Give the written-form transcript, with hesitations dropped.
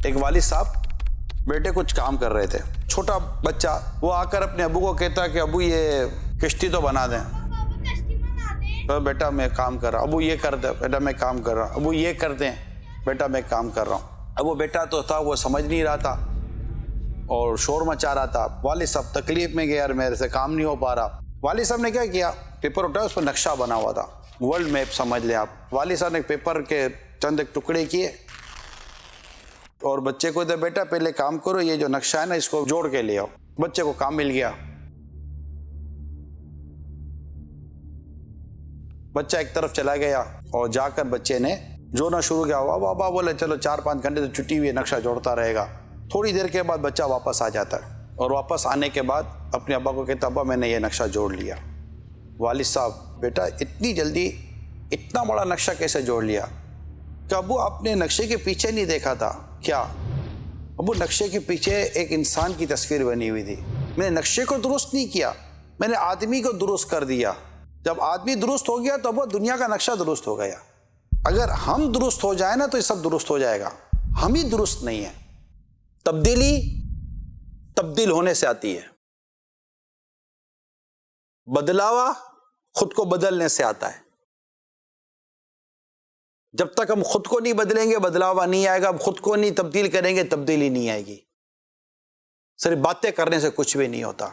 ایک والد صاحب بیٹے کچھ کام کر رہے تھے، چھوٹا بچہ، وہ آ کر اپنے ابو کو کہتا کہ ابو یہ کشتی تو بنا دیں۔ تو بیٹا میں کام کر رہا ہوں۔ ابو یہ کر دیں، بیٹا میں کام کر رہا ہوں۔ ابو یہ کر دیں، بیٹا میں کام کر رہا ہوں۔ اب وہ بیٹا تو تھا، وہ سمجھ نہیں رہا تھا اور شور مچا رہا تھا۔ والد صاحب تکلیف میں گیا، یار میرے سے کام نہیں ہو پا رہا۔ والد صاحب نے کیا کیا، پیپر اٹھایا، اس پر نقشہ بنا ہوا تھا، ورلڈ میپ سمجھ لیں آپ۔ والد صاحب نے پیپر کے چند ایک ٹکڑے کیے اور بچے کو دے، بیٹا پہلے کام کرو، یہ جو نقشہ ہے نا اس کو جوڑ کے لے آؤ۔ بچے کو کام مل گیا۔ بچہ ایک طرف چلا گیا اور جا کر بچے نے جوڑنا شروع کیا۔ بابا بولے چلو 4-5 گھنٹے تو چھٹی ہوئی ہے، نقشہ جوڑتا رہے گا۔ تھوڑی دیر کے بعد بچہ واپس آ جاتا ہے اور واپس آنے کے بعد اپنے ابا کو کہتا، ابا میں نے یہ نقشہ جوڑ لیا۔ والد صاحب، بیٹا اتنی جلدی اتنا بڑا نقشہ کیسے جوڑ لیا؟ کہ ابو آپ نے نقشے کے پیچھے نہیں دیکھا تھا کیا؟ ابو نقشے کے پیچھے ایک انسان کی تصویر بنی ہوئی تھی، میں نے نقشے کو درست نہیں کیا، میں نے آدمی کو درست کر دیا۔ جب آدمی درست ہو گیا تو اب دنیا کا نقشہ درست ہو گیا۔ اگر ہم درست ہو جائیں نا تو یہ سب درست ہو جائے گا، ہم ہی درست نہیں ہیں۔ تبدیلی تبدیل ہونے سے آتی ہے، بدلاوا خود کو بدلنے سے آتا ہے۔ جب تک ہم خود کو نہیں بدلیں گے بدلاوا نہیں آئے گا، ہم خود کو نہیں تبدیل کریں گے تبدیلی نہیں آئے گی۔ صرف باتیں کرنے سے کچھ بھی نہیں ہوتا۔